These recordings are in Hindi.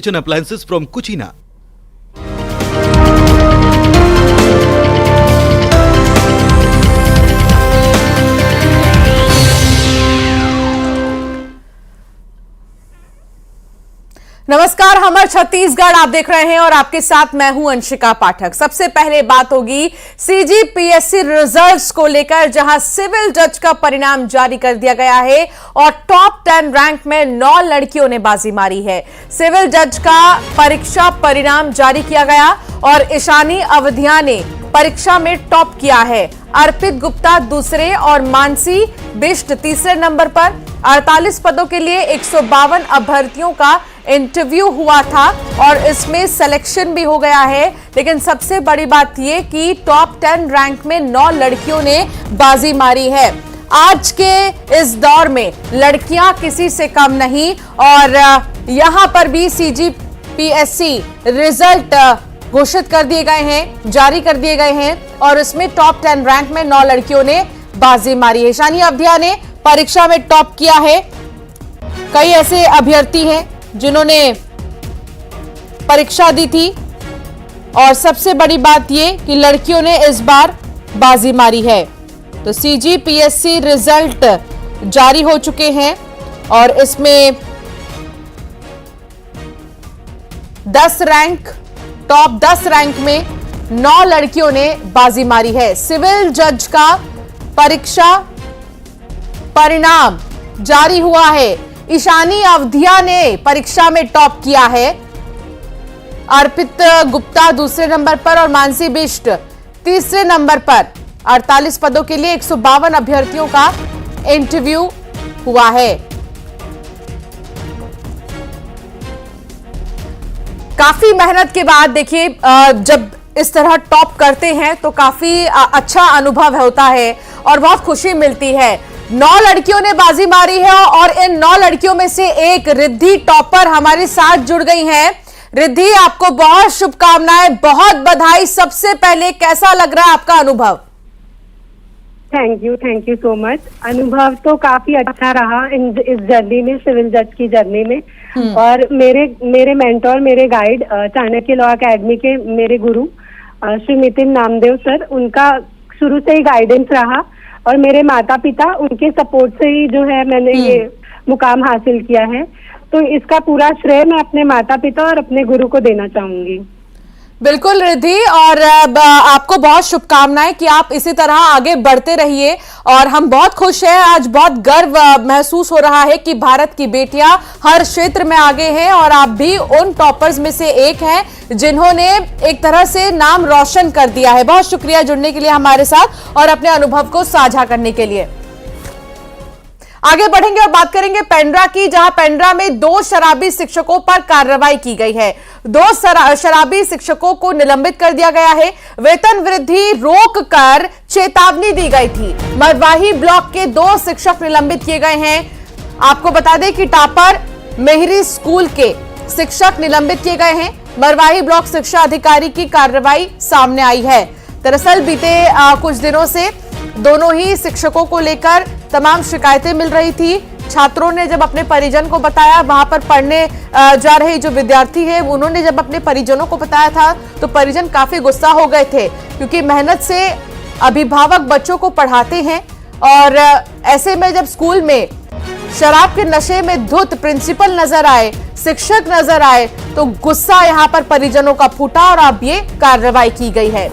Kitchen appliances from Cucina. नमस्कार, हमर छत्तीसगढ़ आप देख रहे हैं और आपके साथ मैं हूं अंशिका पाठक। सबसे पहले बात होगी सीजीपीएससी रिजल्ट्स को लेकर, जहां सिविल जज का परिणाम जारी कर दिया गया है और टॉप 10 रैंक में 9 लड़कियों ने बाजी मारी है। सिविल जज का परीक्षा परिणाम जारी किया गया और ईशानी अवधिया ने परीक्षा में टॉप किया है। अर्पित गुप्ता दूसरे और मानसी बिष्ट तीसरे नंबर पर। 48 पदों के लिए 152 अभ्यर्थियों का इंटरव्यू हुआ था और इसमें सिलेक्शन भी हो गया है। लेकिन सबसे बड़ी बात यह कि टॉप 10 रैंक में 9 लड़कियों ने बाजी मारी है। आज के इस दौर में लड़कियां किसी से कम नहीं और यहां पर भी सीजीपीएससी रिजल्ट घोषित कर दिए गए हैं, जारी कर दिए गए हैं और इसमें टॉप 10 रैंक में 9 लड़कियों ने बाजी मारी है। ईशानी अवधिया ने परीक्षा में टॉप किया है। कई ऐसे अभ्यर्थी हैं जिन्होंने परीक्षा दी थी और सबसे बड़ी बात यह कि लड़कियों ने इस बार बाजी मारी है। तो सीजीपीएससी रिजल्ट जारी हो चुके हैं और इसमें 10 रैंक, टॉप 10 रैंक में 9 लड़कियों ने बाजी मारी है। सिविल जज का परीक्षा परिणाम जारी हुआ है। ईशानी अवधिया ने परीक्षा में टॉप किया है। अर्पित गुप्ता दूसरे नंबर पर और मानसी बिष्ट तीसरे नंबर पर। 48 पदों के लिए 152 अभ्यर्थियों का इंटरव्यू हुआ है। काफी मेहनत के बाद देखिए, जब इस तरह टॉप करते हैं तो काफी अच्छा अनुभव होता है और बहुत खुशी मिलती है। 9 लड़कियों ने बाजी मारी है और इन 9 लड़कियों में से एक रिद्धि टॉपर हमारे साथ जुड़ गई हैं। रिद्धि, आपको बहुत शुभकामनाएं, बहुत बधाई। सबसे पहले कैसा लग रहा है आपका अनुभव? Thank you so much. अनुभव तो काफी अच्छा रहा इस जर्नी में, सिविल जज की जर्नी में। और मेरे मेंटोर, मेरे गाइड, चाणक्य लॉ एकेडमी के मेरे गुरु श्री नितिन नामदेव सर, उनका शुरू से ही गाइडेंस रहा और मेरे माता पिता, उनके सपोर्ट से ही जो है मैंने ये मुकाम हासिल किया है। तो इसका पूरा श्रेय मैं अपने माता पिता और अपने गुरु को देना चाहूंगी। बिल्कुल रिद्धि, और आपको बहुत शुभकामनाएं कि आप इसी तरह आगे बढ़ते रहिए। और हम बहुत खुश हैं, आज बहुत गर्व महसूस हो रहा है कि भारत की बेटियां हर क्षेत्र में आगे हैं और आप भी उन टॉपर्स में से एक हैं जिन्होंने एक तरह से नाम रोशन कर दिया है। बहुत शुक्रिया जुड़ने के लिए हमारे साथ और अपने अनुभव को साझा करने के लिए। आगे बढ़ेंगे और बात करेंगे पेंड्रा की, जहां पेंड्रा में 2 शराबी शिक्षकों पर कार्रवाई की गई है। 2 शराबी शिक्षकों को निलंबित कर दिया गया है। वेतन वृद्धि रोक कर चेतावनी दी गई थी। मरवाही ब्लॉक के 2 शिक्षक निलंबित किए गए हैं। आपको बता दें कि टापर मेहरी स्कूल के शिक्षक निलंबित किए गए हैं। मरवाही ब्लॉक शिक्षा अधिकारी की कार्रवाई सामने आई है। दरअसल बीते कुछ दिनों से दोनों ही शिक्षकों को लेकर तमाम शिकायतें मिल रही थी। छात्रों ने जब अपने परिजन को बताया, वहां पर पढ़ने जा रहे जो विद्यार्थी है उन्होंने जब अपने परिजनों को बताया था तो परिजन काफी गुस्सा हो गए थे, क्योंकि मेहनत से अभिभावक बच्चों को पढ़ाते हैं और ऐसे में जब स्कूल में शराब के नशे में धुत प्रिंसिपल नजर आए, शिक्षक नजर आए, तो गुस्सा यहां पर परिजनों का फूटा और अब ये कार्रवाई की गई है।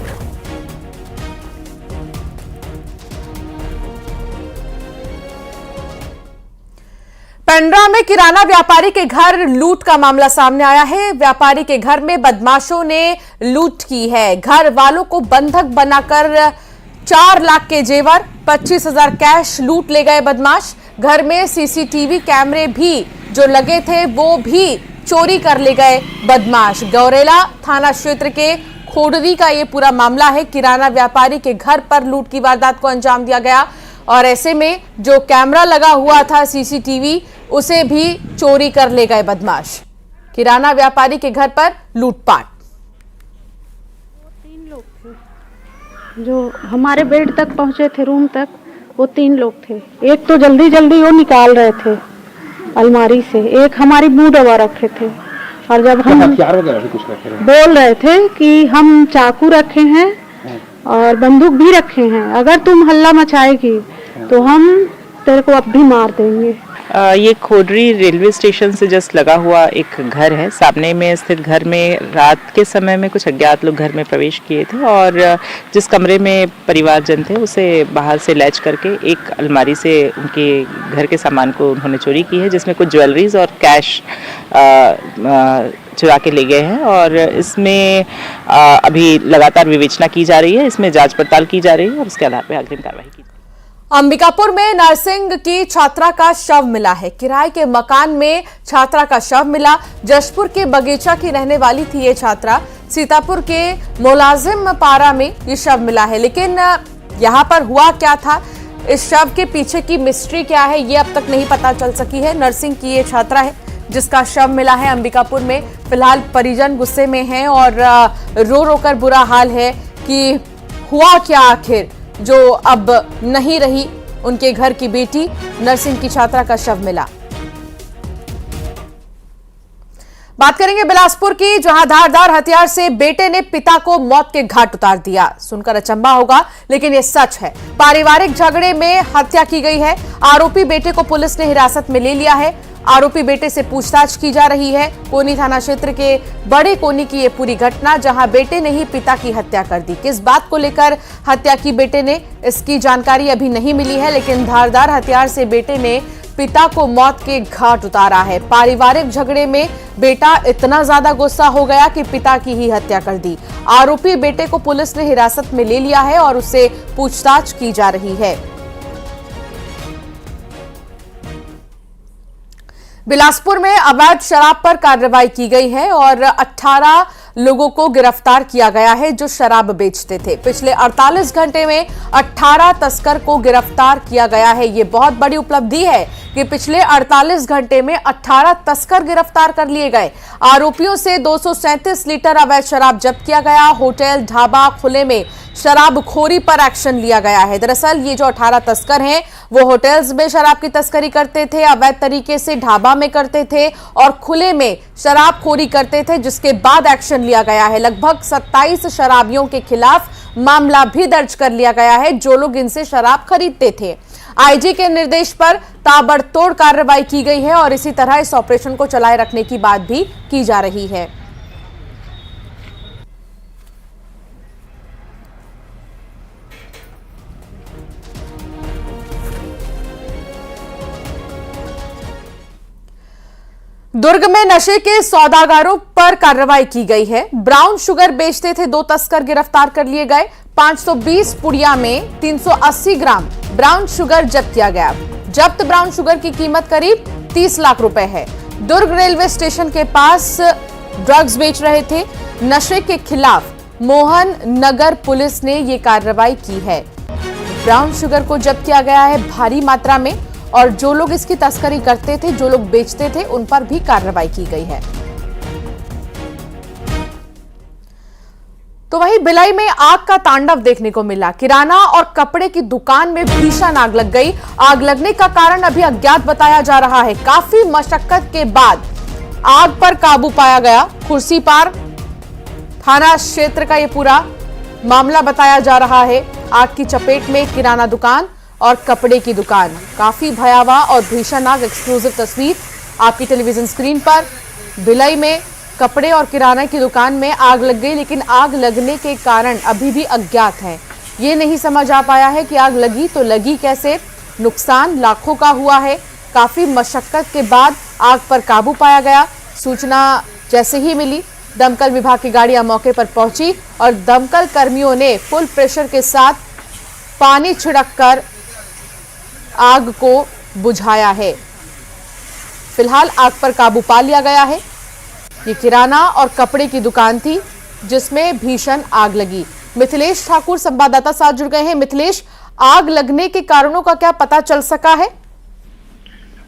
पेंड्रा में किराना व्यापारी के घर लूट का मामला सामने आया है। व्यापारी के घर में बदमाशों ने लूट की है। घर वालों को बंधक बनाकर 4 लाख के जेवर, 25,000 कैश लूट ले गए बदमाश। घर में सीसीटीवी कैमरे भी जो लगे थे वो भी चोरी कर ले गए बदमाश। गौरेला थाना क्षेत्र के खोडरी का ये पूरा मामला है। किराना व्यापारी के घर पर लूट की वारदात को अंजाम दिया गया और ऐसे में जो कैमरा लगा हुआ था सीसीटीवी, उसे भी चोरी कर ले गए बदमाश। किराना व्यापारी के घर पर लूटपाट। 3 लोग थे जो हमारे बेड तक पहुंचे थे, रूम तक। वो 3 लोग थे। एक तो जल्दी जल्दी वो निकाल रहे थे अलमारी से, एक हमारी मुंह दबा रखे थे और जब हम हथियार वगैरह भी कुछ रखे हैं? बोल रहे थे कि हम चाकू रखे हैं और बंदूक भी रखे हैं, अगर तुम हल्ला मचाएगी तो हम तेरे को अब भी मार देंगे। ये खोडरी रेलवे स्टेशन से जस्ट लगा हुआ एक घर है। सामने में स्थित घर में रात के समय में कुछ अज्ञात लोग घर में प्रवेश किए थे और जिस कमरे में परिवारजन थे उसे बाहर से लैच करके एक अलमारी से उनके घर के सामान को उन्होंने चोरी की है, जिसमें कुछ ज्वेलरीज और कैश चुरा के ले गए हैं। और इसमें अभी लगातार विवेचना की जा रही है, इसमें जांच पड़ताल की जा रही है और उसके आधार पर अग्रिम कार्रवाई की। अंबिकापुर में नर्सिंग की छात्रा का शव मिला है। किराए के मकान में छात्रा का शव मिला। जशपुर के बगीचा की रहने वाली थी ये छात्रा। सीतापुर के मुलाजिम पारा में ये शव मिला है, लेकिन यहाँ पर हुआ क्या था, इस शव के पीछे की मिस्ट्री क्या है, ये अब तक नहीं पता चल सकी है। नर्सिंग की ये छात्रा है जिसका शव मिला है अंबिकापुर में। फिलहाल परिजन गुस्से में हैं और रो रो कर बुरा हाल है कि हुआ क्या आखिर, जो अब नहीं रही उनके घर की बेटी। नर्सिंग की छात्रा का शव मिला। बात करेंगे बिलासपुर की, जहां धारदार हथियार से बेटे ने पिता को मौत के घाट उतार दिया। सुनकर अचंभा होगा, लेकिन यह सच है। पारिवारिक झगड़े में हत्या की गई है। आरोपी बेटे को पुलिस ने हिरासत में ले लिया है। आरोपी बेटे से पूछताछ की जा रही है। कोनी थाना क्षेत्र के बड़े कोनी की ये पूरी घटना, जहां बेटे ने ही पिता की हत्या कर दी। किस बात को लेकर हत्या की बेटे ने, इसकी जानकारी अभी नहीं मिली है, लेकिन धारदार हथियार से बेटे ने पिता को मौत के घाट उतारा है। पारिवारिक झगड़े में बेटा इतना ज्यादा गुस्सा हो गया कि पिता की ही हत्या कर दी। आरोपी बेटे को पुलिस ने हिरासत में ले लिया है और उससे पूछताछ की जा रही है। बिलासपुर में अवैध शराब पर कार्रवाई की गई है और 18 लोगों को गिरफ्तार किया गया है जो शराब बेचते थे। पिछले 48 घंटे में 18 तस्कर को गिरफ्तार किया गया है। ये बहुत बड़ी उपलब्धि है कि पिछले 48 घंटे में 18 तस्कर गिरफ्तार कर लिए गए। आरोपियों से 237 लीटर अवैध शराब जब्त किया गया। होटल, ढाबा, खुले में शराबखोरी पर एक्शन लिया गया है। दरअसल ये जो 18 तस्कर हैं वो होटल्स में शराब की तस्करी करते थे, अवैध तरीके से ढाबा में करते थे और खुले में शराबखोरी करते थे, जिसके बाद एक्शन लिया गया है। लगभग 27 शराबियों के खिलाफ मामला भी दर्ज कर लिया गया है जो लोग इनसे शराब खरीदते थे। आईजी के निर्देश पर ताबड़तोड़ कार्रवाई की गई है और इसी तरह इस ऑपरेशन को चलाए रखने की बात भी की जा रही है। दुर्ग में नशे के सौदागरों पर कार्रवाई की गई है। ब्राउन शुगर बेचते थे 2 तस्कर गिरफ्तार कर लिए गए। 520 पुड़िया में 380 ग्राम ब्राउन शुगर जब्त किया गया। जब्त ब्राउन शुगर की कीमत करीब 30 लाख रुपए है। दुर्ग रेलवे स्टेशन के पास ड्रग्स बेच रहे थे। नशे के खिलाफ मोहन नगर पुलिस ने ये कार्रवाई की है। ब्राउन शुगर को जब्त किया गया है भारी मात्रा में और जो लोग इसकी तस्करी करते थे, जो लोग बेचते थे, उन पर भी कार्रवाई की गई है। तो वहीं भिलाई में आग का तांडव देखने को मिला। किराना और कपड़े की दुकान में भीषण आग लग गई। आग लगने का कारण अभी अज्ञात बताया जा रहा है। काफी मशक्कत के बाद आग पर काबू पाया गया। खुर्सीपार थाना क्षेत्र का यह पूरा मामला बताया जा रहा है। आग की चपेट में किराना दुकान और कपड़े की दुकान। काफी भयावह और भीषण आग। एक्सक्लूसिव तस्वीर आपकी टेलीविजन स्क्रीन पर। भिलाई में कपड़े और किराना की दुकान में आग लग गई, लेकिन आग लगने के कारण अभी भी अज्ञात है। ये नहीं समझ आ पाया है कि आग लगी तो लगी कैसे। नुकसान लाखों का हुआ है। काफी मशक्कत के बाद आग पर काबू पाया गया। सूचना जैसे ही मिली, दमकल विभाग की गाड़ियां मौके पर पहुंची और दमकल कर्मियों ने फुल प्रेशर के साथ पानी छिड़ककर आग को बुझाया है। फिलहाल आग पर काबू पा लिया गया है। ये किराना और कपड़े की दुकान थी जिसमें भीषण आग लगी। मिथिलेश ठाकुर संवाददाता साथ जुड़ गए हैं। मिथिलेश, आग लगने के कारणों का क्या पता चल सका है?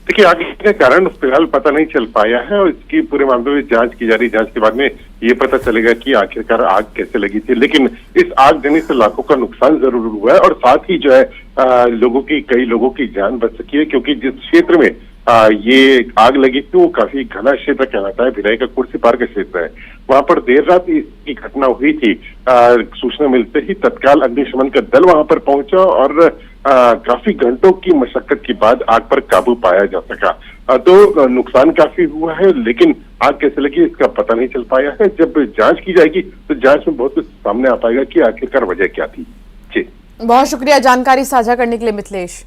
देखिए, आग के कारण फिलहाल पता नहीं चल पाया है और इसकी पूरे मामले में जांच की जा रही है। जांच के बाद में ये पता चलेगा कि आखिरकार आग कैसे लगी थी। लेकिन इस आग लगने से लाखों का नुकसान जरूर हुआ है और साथ ही जो है कई लोगों की जान बच सकी है, क्योंकि जिस क्षेत्र में ये आग लगी थी वो काफी घना क्षेत्र कहलाता है, भिलाई का कुर्सी पार का क्षेत्र है। वहां पर देर रात इसकी घटना हुई थी। सूचना मिलते ही तत्काल अग्निशमन का दल वहां पर पहुंचा और काफी घंटों की मशक्कत के बाद आग पर काबू पाया जा सका। तो नुकसान काफी हुआ है, लेकिन आग कैसे लगी इसका पता नहीं चल पाया है। जब जांच की जाएगी तो जांच में बहुत कुछ सामने आ पाएगा कि आखिरकार वजह क्या थी। जी, बहुत शुक्रिया जानकारी साझा करने के लिए मिथिलेश।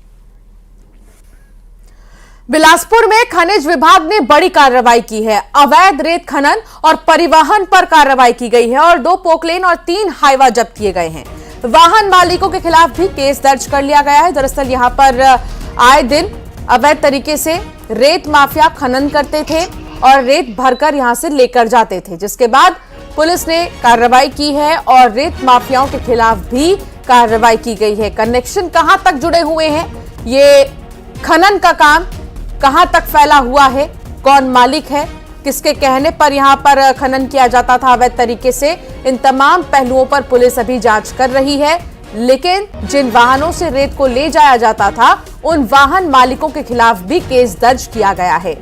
बिलासपुर में खनिज विभाग ने बड़ी कार्रवाई की है। अवैध रेत खनन और परिवहन पर कार्रवाई की गई है और 2 पोकलेन और 3 हाइवा जब्त किए गए हैं। वाहन मालिकों के खिलाफ भी केस दर्ज कर लिया गया है। दरअसल यहां पर आए दिन अवैध तरीके से रेत माफिया खनन करते थे और रेत भरकर यहां से लेकर जाते थे, जिसके बाद पुलिस ने कार्रवाई की है और रेत माफियाओं के खिलाफ भी कार्रवाई की गई है। कनेक्शन कहां तक जुड़े हुए हैं, ये खनन का काम कहां तक फैला हुआ है, कौन मालिक है, किसके कहने पर यहां पर खनन किया जाता था अवैध तरीके से, इन तमाम पहलुओं पर पुलिस अभी जांच कर रही है। लेकिन जिन वाहनों से रेत को ले जाया जाता था उन वाहन मालिकों के खिलाफ भी केस दर्ज किया गया है।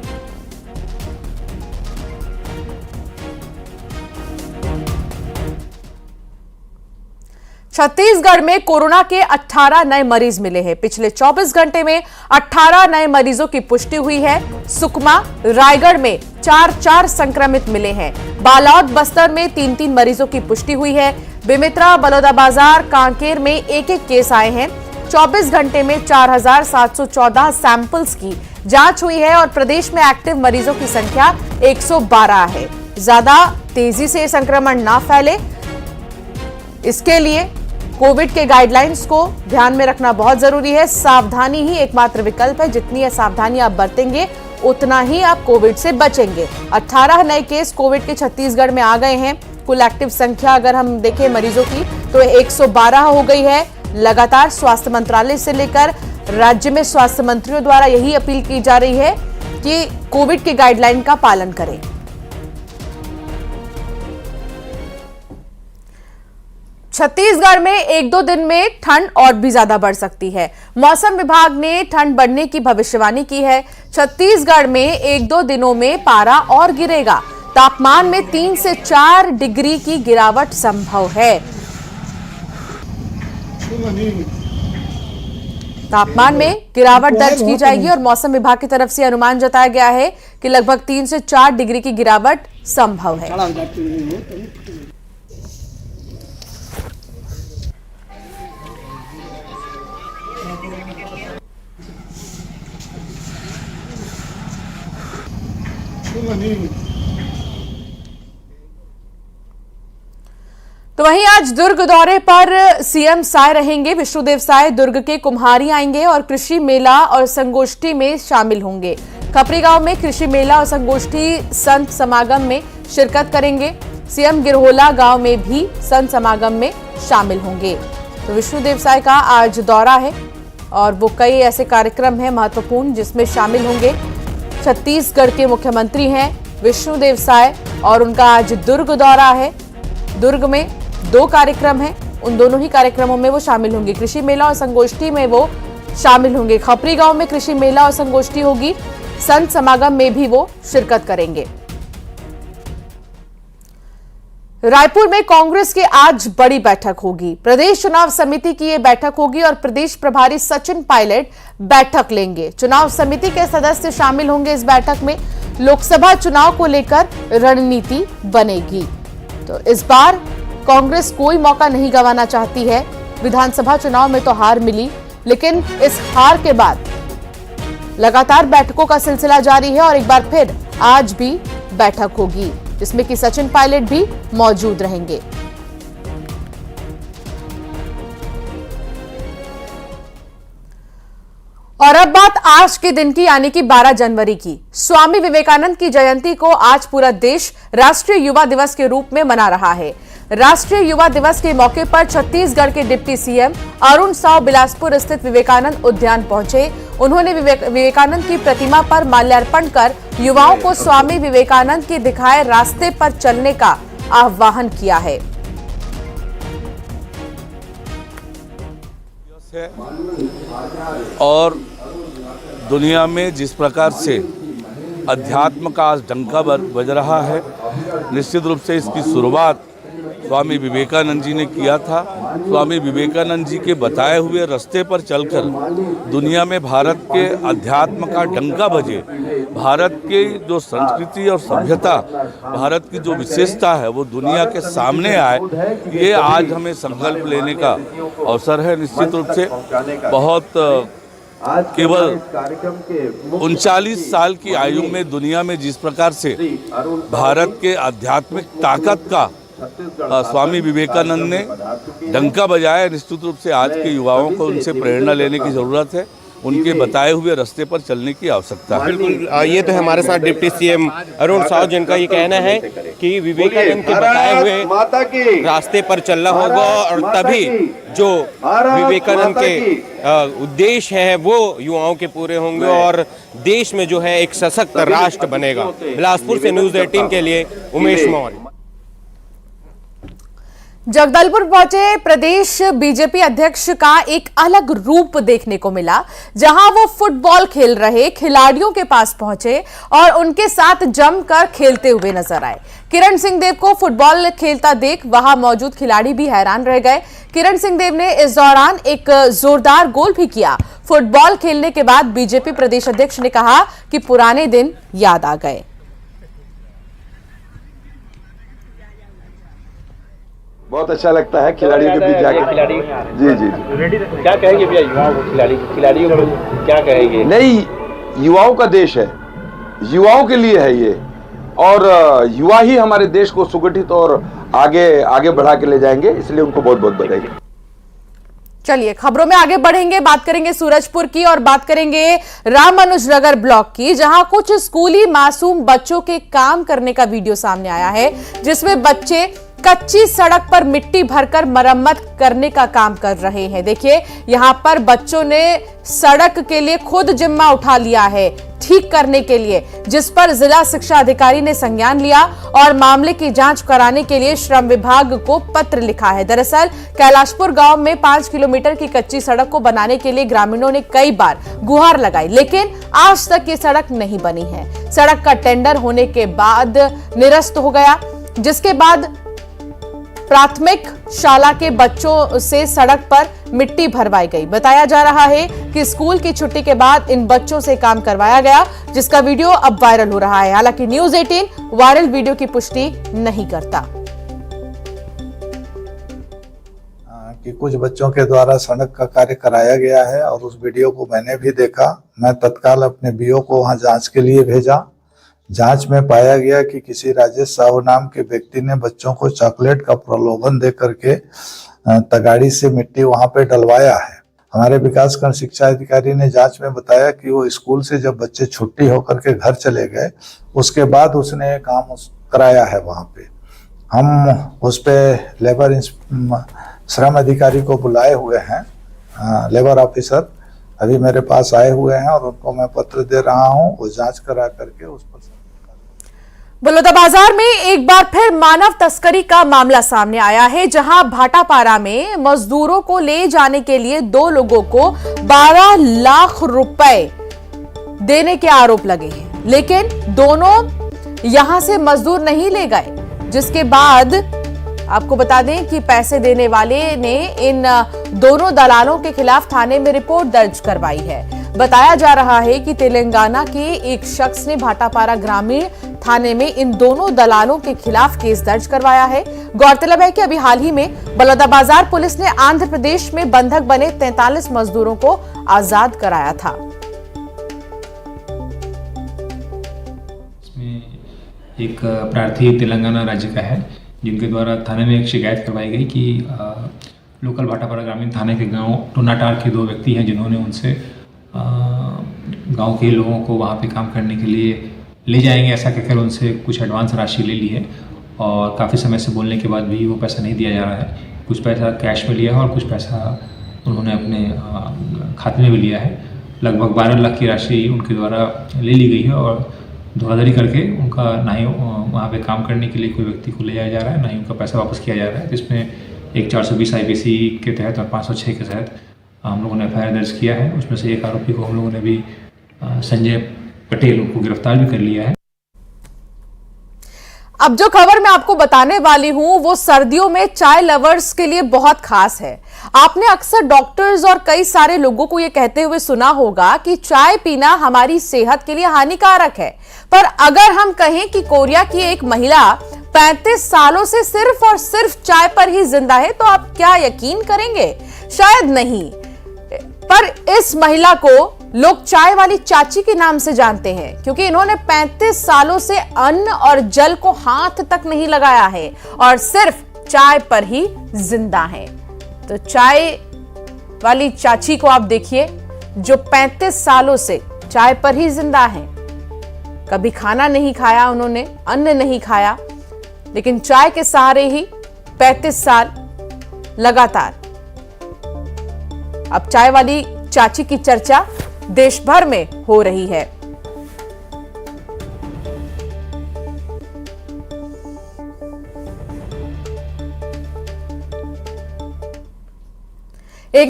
छत्तीसगढ़ में कोरोना के 18 नए मरीज मिले हैं। पिछले 24 घंटे में 18 नए मरीजों की पुष्टि हुई है। सुकमा, रायगढ़ में 4 संक्रमित मिले हैं। बालोद, बस्तर में 3 मरीजों की पुष्टि हुई है। बेमेतरा, बलौदाबाजार, कांकेर में 1 केस आए हैं। 24 घंटे में 4714 सैंपल्स की जांच हुई है और प्रदेश में एक्टिव मरीजों की संख्या 112 है। ज्यादा तेजी से संक्रमण ना फैले, इसके लिए कोविड के गाइडलाइंस को ध्यान में रखना बहुत जरूरी है। सावधानी ही एकमात्र विकल्प है। जितनी सावधानी आप बरतेंगे उतना ही आप कोविड से बचेंगे। 18 नए केस कोविड के छत्तीसगढ़ में आ गए हैं। कुल एक्टिव संख्या अगर हम देखें मरीजों की तो 112 हो गई है। लगातार स्वास्थ्य मंत्रालय से लेकर राज्य में स्वास्थ्य मंत्रियों द्वारा यही अपील की जा रही है कि कोविड के गाइडलाइन का पालन करें। छत्तीसगढ़ में 1-2 दिन में ठंड और भी ज्यादा बढ़ सकती है। मौसम विभाग ने ठंड बढ़ने की भविष्यवाणी की है। छत्तीसगढ़ में 1-2 दिनों में पारा और गिरेगा। तापमान में 3 से 4 डिग्री की गिरावट संभव है। तापमान में गिरावट दर्ज की जाएगी और मौसम विभाग की तरफ से अनुमान जताया गया है कि लगभग 3 से 4 डिग्री की गिरावट संभव है। तो वहीं आज दुर्ग दौरे पर सीएम साय रहेंगे। विष्णुदेव साय दुर्ग के कुम्हारी आएंगे और कृषि मेला और संगोष्ठी में शामिल होंगे। खपरी गांव में कृषि मेला और संगोष्ठी संत समागम में शिरकत करेंगे। सीएम गिरहोला गांव में भी संत समागम में शामिल होंगे। तो विष्णुदेव साय का आज दौरा है और वो कई ऐसे कार्यक्रम हैं महत्वपूर्ण जिसमें शामिल होंगे। छत्तीसगढ़ के मुख्यमंत्री हैं विष्णुदेव साय और उनका आज दुर्ग दौरा है। दुर्ग में 2 कार्यक्रम हैं, उन दोनों ही कार्यक्रमों में वो शामिल होंगे। कृषि मेला और संगोष्ठी में वो शामिल होंगे। खपरी गांव में कृषि मेला और संगोष्ठी होगी। संत समागम में भी वो शिरकत करेंगे। रायपुर में कांग्रेस की आज बड़ी बैठक होगी। प्रदेश चुनाव समिति की ये बैठक होगी और प्रदेश प्रभारी सचिन पायलट बैठक लेंगे। चुनाव समिति के सदस्य शामिल होंगे इस बैठक में। लोकसभा चुनाव को लेकर रणनीति बनेगी। तो इस बार कांग्रेस कोई मौका नहीं गंवाना चाहती है। विधानसभा चुनाव में तो हार मिली, लेकिन इस हार के बाद लगातार बैठकों का सिलसिला जारी है और एक बार फिर आज भी बैठक होगी जिसमें कि सचिन पायलट भी मौजूद रहेंगे। और अब बात आज के दिन की, यानी कि 12 जनवरी की। स्वामी विवेकानंद की जयंती को आज पूरा देश राष्ट्रीय युवा दिवस के रूप में मना रहा है। राष्ट्रीय युवा दिवस के मौके पर छत्तीसगढ़ के डिप्टी सीएम अरुण साव बिलासपुर स्थित विवेकानंद उद्यान पहुंचे। उन्होंने विवेकानंद की प्रतिमा पर माल्यार्पण कर युवाओं को स्वामी विवेकानंद के दिखाए रास्ते पर चलने का आह्वान किया है। और दुनिया में जिस प्रकार से अध्यात्म का आज डंका बज रहा है, निश्चित रूप से इसकी शुरुआत स्वामी विवेकानंद जी ने किया था। स्वामी विवेकानंद जी के बताए हुए रास्ते पर चलकर दुनिया में भारत के अध्यात्म का डंका बजे, भारत की जो संस्कृति और सभ्यता, भारत की जो विशेषता है वो दुनिया के सामने आए, ये आज हमें संकल्प लेने का अवसर है। निश्चित रूप से बहुत केवल 39 साल की आयु में दुनिया में जिस प्रकार से भारत के आध्यात्मिक ताकत का स्वामी विवेकानंद ने डंका बजाया, निश्चित रूप से आज के युवाओं को उनसे प्रेरणा लेने की ज़रूरत है, उनके बताए हुए रास्ते पर चलने की आवश्यकता है। बिल्कुल, ये तो हमारे साथ डिप्टी सीएम अरुण साहु जिनका ये कहना है कि विवेकानंद के बताए हुए रास्ते पर चलना होगा और तभी जो विवेकानंद के उद्देश्य है वो युवाओं के पूरे होंगे और देश में जो है एक सशक्त राष्ट्र बनेगा। बिलासपुर से न्यूज़ 18 के लिए उमेश मौर्य। जगदलपुर पहुंचे प्रदेश बीजेपी अध्यक्ष का एक अलग रूप देखने को मिला, जहां वो फुटबॉल खेल रहे खिलाड़ियों के पास पहुंचे और उनके साथ जमकर खेलते हुए नजर आए। किरण सिंह देव को फुटबॉल खेलता देख वहां मौजूद खिलाड़ी भी हैरान रह गए। किरण सिंह देव ने इस दौरान एक जोरदार गोल भी किया। फुटबॉल खेलने के बाद बीजेपी प्रदेश अध्यक्ष ने कहा कि पुराने दिन याद आ गए। बहुत अच्छा लगता है खिलाड़ियों के बीच जाकर। जी क्या कहेंगे भैया युवाओं को, खिलाड़ियों को क्या कहेंगे? नहीं, युवाओं का देश है, युवाओं के लिए है ये, और युवा ही हमारे देश को सुगठित और आगे बढ़ा के ले जाएंगे, इसलिए उनको बहुत बहुत बधाई। चलिए खबरों में आगे बढ़ेंगे, बात करेंगे सूरजपुर की और बात करेंगे रामानुजनगर ब्लॉक की, जहां कुछ स्कूली मासूम बच्चों के काम करने का वीडियो सामने आया है, जिसमें बच्चे कच्ची सड़क पर मिट्टी भरकर मरम्मत करने का काम कर रहे हैं। देखिए यहां पर बच्चों ने सड़क के लिए खुद जिम्मा उठा लिया है ठीक करने के लिए, जिस पर जिला शिक्षा अधिकारी ने संज्ञान लिया और मामले की जांच कराने के लिए श्रम विभाग को पत्र लिखा है। दरअसल कैलाशपुर गांव में 5 किलोमीटर की कच्ची सड़क को बनाने के लिए ग्रामीणों ने कई बार गुहार लगाई, लेकिन आज तक ये सड़क नहीं बनी है। सड़क का टेंडर होने के बाद निरस्त हो गया, जिसके बाद प्राथमिक शाला के बच्चों से सड़क पर मिट्टी भरवाई गई। बताया जा रहा है कि स्कूल की छुट्टी के बाद इन बच्चों से काम करवाया गया, जिसका वीडियो अब वायरल हो रहा है। हालांकि न्यूज़ 18 वायरल वीडियो की पुष्टि नहीं करता। कि कुछ बच्चों के द्वारा सड़क का कार्य कराया गया है और उस वीडियो को मैंने भी देखा। मैं तत्काल अपने बीओ को वहां जांच के लिए भेजा। जांच में पाया गया कि किसी राजेश साहू नाम के व्यक्ति ने बच्चों को चॉकलेट का प्रलोभन दे करके तगाड़ी से मिट्टी वहां पे डलवाया है। हमारे विकासखंड शिक्षा अधिकारी ने जांच में बताया कि वो स्कूल से जब बच्चे छुट्टी होकर के घर चले गए, उसके बाद उसने काम कराया है वहां पे। हम उस पे लेबर श्रम अधिकारी को बुलाए हुए हैं, लेबर ऑफिसर अभी मेरे पास आए हुए हैं और उनको मैं पत्र दे रहा हूं, वो जांच करा करके उस पर। बलौदाबाजार में एक बार फिर मानव तस्करी का मामला सामने आया है, जहां भाटापारा में मजदूरों को ले जाने के लिए 2 लोगों को 12 लाख रुपए देने के आरोप लगे हैं, लेकिन दोनों यहां से मजदूर नहीं ले गए। जिसके बाद आपको बता दें कि पैसे देने वाले ने इन दोनों दलालों के खिलाफ थाने में रिपोर्ट दर्ज करवाई है। बताया जा रहा है कि तेलंगाना के एक शख्स ने भाटापारा ग्रामीण थाने में इन दोनों दलालों के खिलाफ केस दर्ज करवाया है। गौरतलब है कि अभी हाल ही में बलौदाबाजार पुलिस ने आंध्र प्रदेश में बंधक बने 43 मजदूरों को आजाद कराया था। इसमें एक प्रार्थी तेलंगाना राज्य का है, जिनके द्वारा थाने में एक शिकायत करवाई गई कि लोकल भाटापारा ग्रामीण थाने के गांव टोनाटार के 2 व्यक्ति हैं, जिन्होंने उनसे गांव के लोगों को वहां पे काम करने के लिए ले जाएंगे ऐसा कहकर उनसे कुछ एडवांस राशि ले ली है और काफ़ी समय से बोलने के बाद भी वो पैसा नहीं दिया जा रहा है। कुछ पैसा कैश में लिया है और कुछ पैसा उन्होंने अपने खाते में भी लिया है। लगभग 12 लाख की राशि उनके द्वारा ले ली गई है और धोखाधड़ी करके उनका ना ही वहाँ पे काम करने के लिए कोई व्यक्ति को ले जाया जा रहा है, ना ही उनका पैसा वापस किया जा रहा है। जिसमें एक 420 IPC के तहत और 506 के तहत हम लोगों ने FIR दर्ज किया है। उसमें से एक आरोपी को हम लोगों ने भी संजय पटेल को गिरफ्तार भी कर लिया है। अब जो खबर मैं आपको बताने वाली हूं वो सर्दियों में चाय लवर्स के लिए बहुत खास है। आपने अक्सर डॉक्टर्स और कई सारे लोगों को यह कहते हुए सुना होगा कि चाय पीना हमारी सेहत के लिए हानिकारक है, पर अगर हम कहें कि कोरिया की एक महिला 35 सालों से सिर्फ और सिर्फ चाय पर ही जिंदा है तो आप क्या यकीन करेंगे? शायद नहीं, पर इस महिला को लोग चाय वाली चाची के नाम से जानते हैं क्योंकि इन्होंने 35 सालों से अन्न और जल को हाथ तक नहीं लगाया है और सिर्फ चाय पर ही जिंदा है। तो चाय वाली चाची को आप देखिए जो 35 सालों से चाय पर ही जिंदा है। कभी खाना नहीं खाया उन्होंने, अन्न नहीं खाया, लेकिन चाय के सहारे ही 35 साल लगातार। अब चाय वाली चाची की चर्चा देश भर में हो रही है।